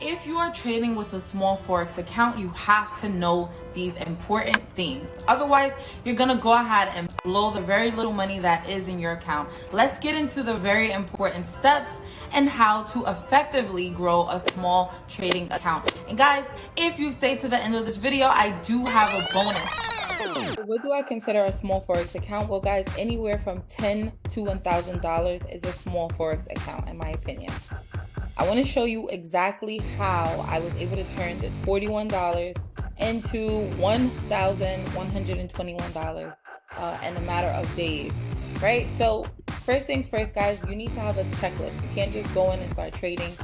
If you are trading with a small Forex account, you have to know these important things. Otherwise, you're gonna go ahead and blow the very little money that is in your account. Let's get into the very important steps and how to effectively grow a small trading account. And guys, if you stay to the end of this video, I do have a bonus. What do I consider a small Forex account? Well, guys, anywhere from $10 to $1,000 is a small Forex account, in my opinion. I want to show you exactly how I was able to turn this $41 into $1,121 in a matter of days, right? So first things first, guys, you need to have a checklist. You can't just go in and start trading.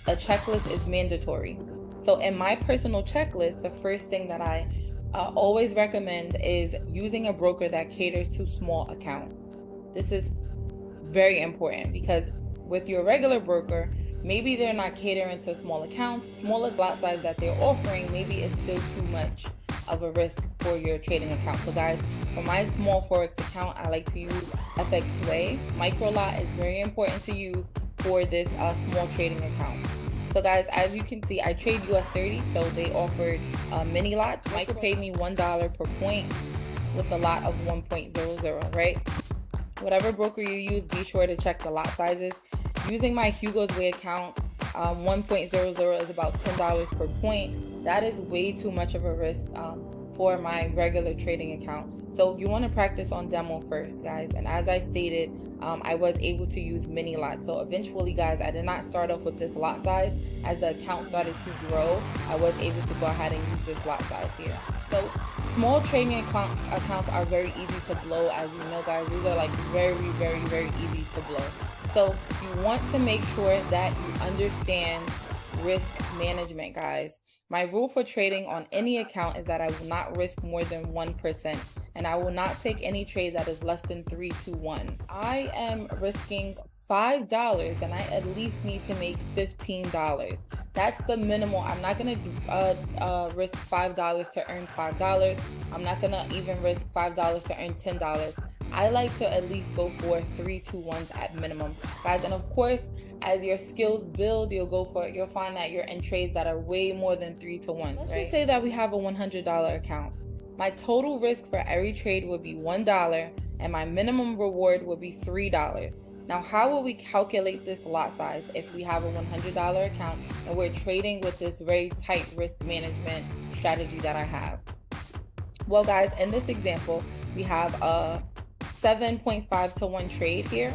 A checklist is mandatory. So in my personal checklist, the first thing that I always recommend is using a broker that caters to small accounts. This is very important because with your regular broker, maybe they're not catering to small accounts. Smallest lot size that they're offering maybe is still too much of a risk for your trading account. So guys, for my small Forex account, I like to use FXWay. Micro lot is very important to use for this small trading account. So guys, as you can see, I trade US 30, so they offered mini lots. Micro paid me $1 per point with a lot of 1.00, right? Whatever broker you use, be sure to check the lot sizes. Using my Hugo's Way account, 1.00 is about $10 per point. That is way too much of a risk for my regular trading account. So you want to practice on demo first, guys. And as I stated, I was able to use mini lots. So eventually, guys, I did not start off with this lot size. As the account started to grow, I was able to go ahead and use this lot size here. So small trading accounts are very easy to blow. As you know, guys, these are like very easy to blow. So you want to make sure that you understand risk management, guys. My rule for trading on any account is that I will not risk more than 1%, and I will not take any trade that is less than 3 to 1. I am risking $5, and I at least need to make $15. That's the minimal. I'm not gonna risk $5 to earn $5. I'm not gonna even risk $5 to earn $10. I like to at least go for 3 to 1s at minimum, guys. And of course, as your skills build, you'll find that you're in trades that are way more than 3 to 1. Let's just say that we have a $100 account. My total risk for every trade would be $1, and my minimum reward would be $3. Now, how will we calculate this lot size if we have a $100 account and we're trading with this very tight risk management strategy that I have? Well, guys, in this example, we have a 7.5 to 1 trade here.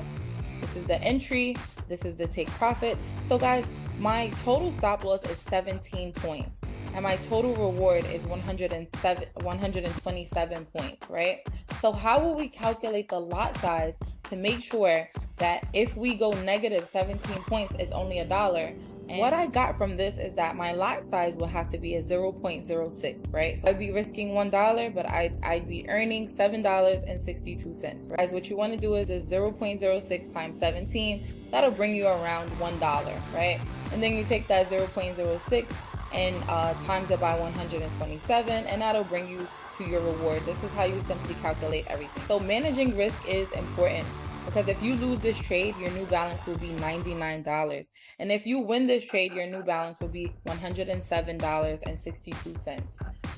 This is the entry. This is the take profit. So guys, my total stop loss is 17 points. And my total reward is 127 points, right? So how will we calculate the lot size to make sure that if we go negative 17 points, it's only $1? And what I got from this is that my lot size will have to be a 0.06, right? So I'd be risking $1, but I'd be earning $7.62. Guys, what you want to do is 0.06 times 17. That'll bring you around $1, right? And then you take that 0.06 and times it by 127, and that'll bring you to your reward. This is how you simply calculate everything. So managing risk is important, because if you lose this trade, your new balance will be $99. And if you win this trade, your new balance will be $107.62.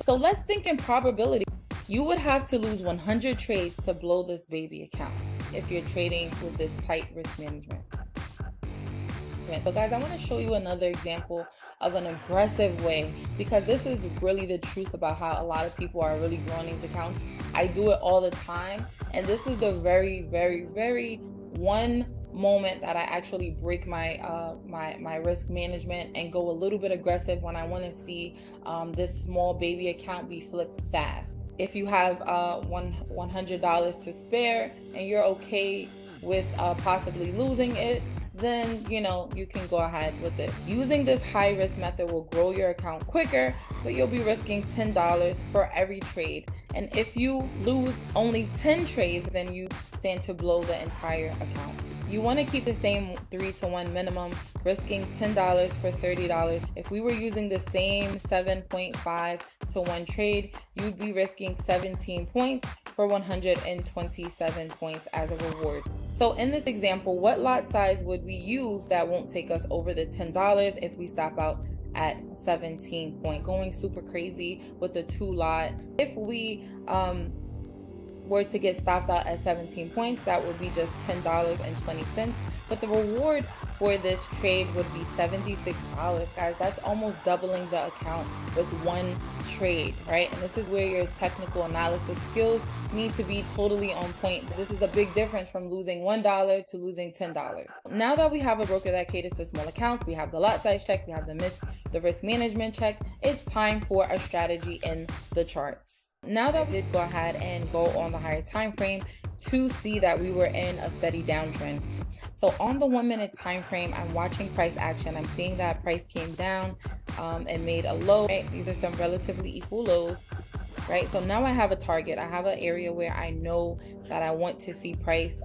So let's think in probability. You would have to lose 100 trades to blow this baby account if you're trading with this tight risk management. So guys, I want to show you another example of an aggressive way, because this is really the truth about how a lot of people are really growing these accounts. I do it all the time, and this is the very one moment that I actually break my my risk management and go a little bit aggressive when I want to see this small baby account be flipped fast. If you have $100 to spare and you're okay with possibly losing it, then you can go ahead with this. Using this high risk method will grow your account quicker, but you'll be risking $10 for every trade. And if you lose only 10 trades, then you stand to blow the entire account. You want to keep the same 3 to 1 minimum, risking $10 for $30. If we were using the same 7.5 to 1 trade, you'd be risking 17 points for 127 points as a reward. So in this example, what lot size would we use that won't take us over the $10 if we stop out at 17 point, going super crazy with the 2 lot. If we were to get stopped out at 17 points, that would be just $10.20. But the reward for this trade would be $76, guys. That's almost doubling the account with one trade, right? And this is where your technical analysis skills need to be totally on point. This is a big difference from losing $1 to losing $10. Now that we have a broker that caters to small accounts, we have the lot size check, we have the risk management check, it's time for a strategy in the charts. Now that we did go ahead and go on the higher time frame to see that we were in a steady downtrend. So on the 1 minute time frame, I'm watching price action. I'm seeing that price came down and made a low, right? These are some relatively equal lows, right? So now I have a target. I have an area where I know that I want to see price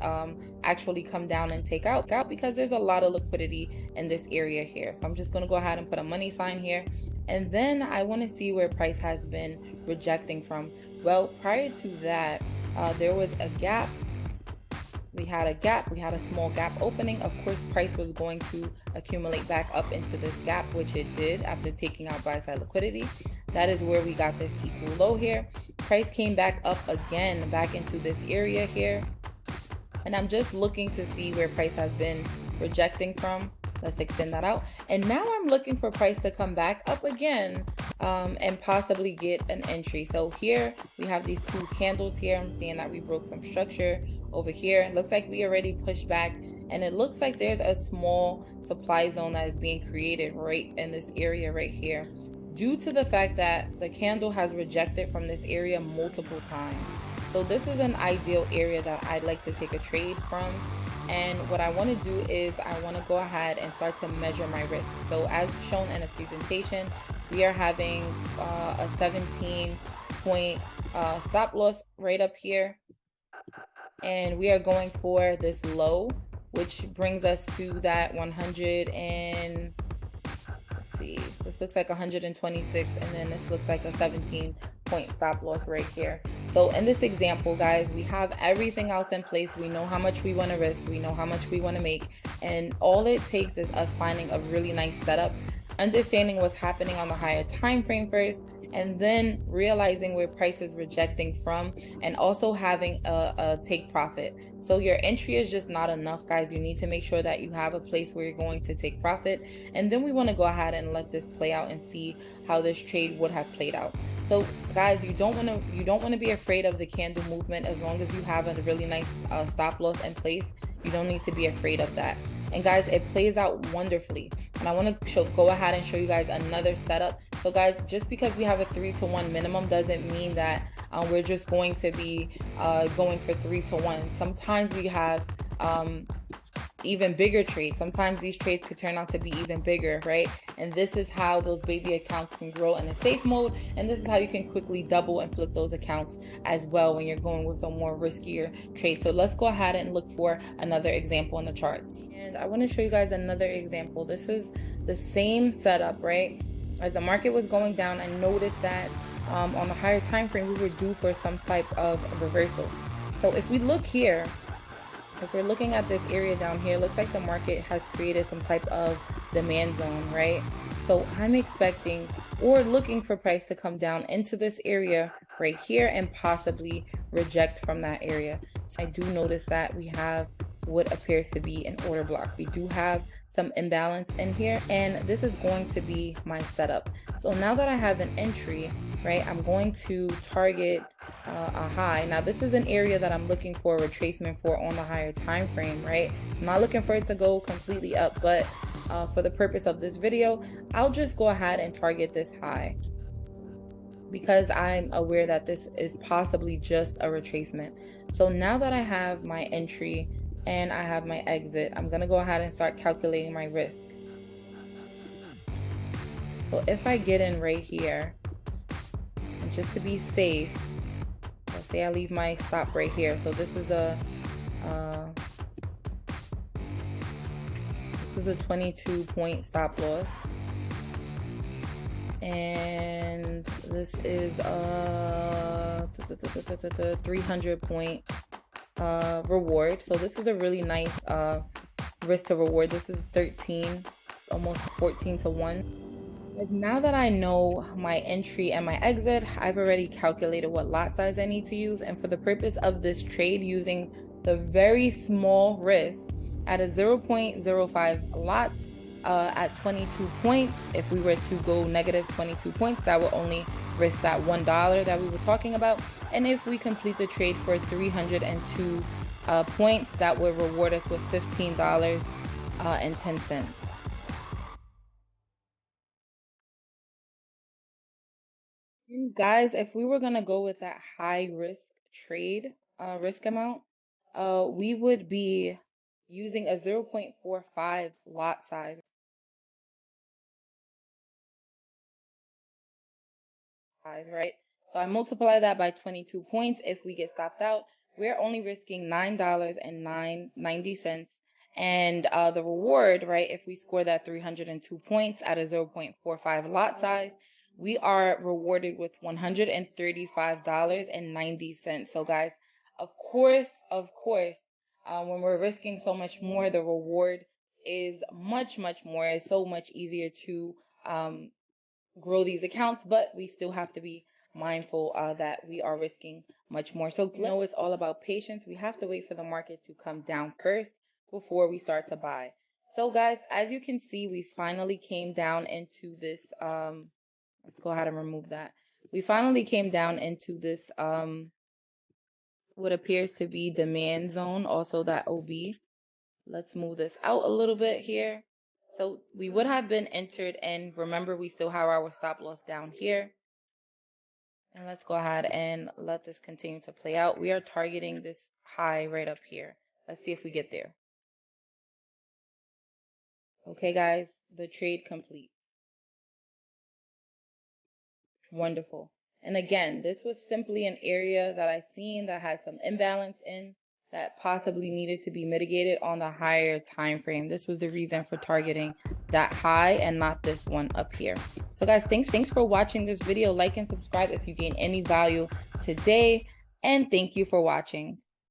actually come down and take out because there's a lot of liquidity in this area here. So I'm just going to go ahead and put a money sign here. And then I want to see where price has been rejecting from. Well, prior to that, there was a gap. We had a small gap opening. Of course, price was going to accumulate back up into this gap, which it did after taking out buy side liquidity. That is where we got this equal low here. Price came back up again, back into this area here. And I'm just looking to see where price has been rejecting from. Let's extend that out. And now I'm looking for price to come back up again and possibly get an entry. So here we have these 2 candles here. I'm seeing that we broke some structure over here. It looks like we already pushed back, and it looks like there's a small supply zone that is being created right in this area right here, due to the fact that the candle has rejected from this area multiple times. So this is an ideal area that I'd like to take a trade from. And what I want to do is I want to go ahead and start to measure my risk. So as shown in the presentation, we are having a 17 point stop loss right up here. And we are going for this low, which brings us to that 100 and let's see, this looks like 126, and then this looks like a 17 point stop loss right here. So in this example, guys, we have everything else in place. We know how much we want to risk, we know how much we want to make, and all it takes is us finding a really nice setup, understanding what's happening on the higher time frame first, and then realizing where price is rejecting from, and also having a take profit. So your entry is just not enough, guys. You need to make sure that you have a place where you're going to take profit, and then we want to go ahead and let this play out and see how this trade would have played out. So guys, you don't want to be afraid of the candle movement. As long as you have a really nice stop loss in place, you don't need to be afraid of that. And guys, it plays out wonderfully. And I want to go ahead and show you guys another setup. So guys, just because we have a 3-to-1 minimum doesn't mean that we're just going to be going for 3-to-1. Sometimes we have even bigger trades. Sometimes these trades could turn out to be even bigger, right? And this is how those baby accounts can grow in a safe mode, and this is how you can quickly double and flip those accounts as well when you're going with a more riskier trade. So let's go ahead and look for another example in the charts. And I want to show you guys another example. This is the same setup, right? As the market was going down, I noticed that on the higher time frame we were due for some type of reversal. So if we look here, if we're looking at this area down here, it looks like the market has created some type of demand zone, right? So I'm expecting or looking for price to come down into this area right here and possibly reject from that area. So I do notice that we have what appears to be an order block. We do have some imbalance in here, and this is going to be my setup. So now that I have an entry, right, I'm going to target a high. Now this is an area that I'm looking for a retracement for on the higher time frame, right? I'm not looking for it to go completely up, but for the purpose of this video, I'll just go ahead and target this high because I'm aware that this is possibly just a retracement. So now that I have my entry and I have my exit, I'm gonna go ahead and start calculating my risk. So if I get in right here, and just to be safe, let's say I leave my stop right here. So this is a 22 point stop loss, and this is a 300 point reward. So this is a really nice risk to reward. This is 13, almost 14 to 1. Now that I know my entry and my exit, I've already calculated what lot size I need to use. And for the purpose of this trade, using the very small risk at a 0.05 lot at 22 points, if we were to go negative 22 points, that would only risk that $1 that we were talking about. And if we complete the trade for 302 points, that would reward us with $15.10. And guys, if we were gonna go with that high risk trade risk amount, we would be using a 0.45 lot size, right? So I multiply that by 22 points. If we get stopped out, we're only risking $9.90. And the reward, right, if we score that 302 points at a 0.45 lot size, we are rewarded with $135.90. So guys, of course, when we're risking so much more, the reward is much, much more. It's so much easier to grow these accounts, but we still have to be mindful that we are risking much more. So you know, it's all about patience. We have to wait for the market to come down first before we start to buy. So guys, as you can see, we finally came down into this let's go ahead and remove that. We finally came down into this what appears to be demand zone, also that OB. Let's move this out a little bit here. So we would have been entered, and remember, we still have our stop loss down here. And let's go ahead and let this continue to play out. We are targeting this high right up here. Let's see if we get there. Okay, guys, the trade complete. Wonderful. And again, this was simply an area that I seen that had some imbalance in that possibly needed to be mitigated on the higher time frame. This was the reason for targeting that high and not this one up here. So guys, thanks for watching this video. Like and subscribe if you gain any value today. And thank you for watching.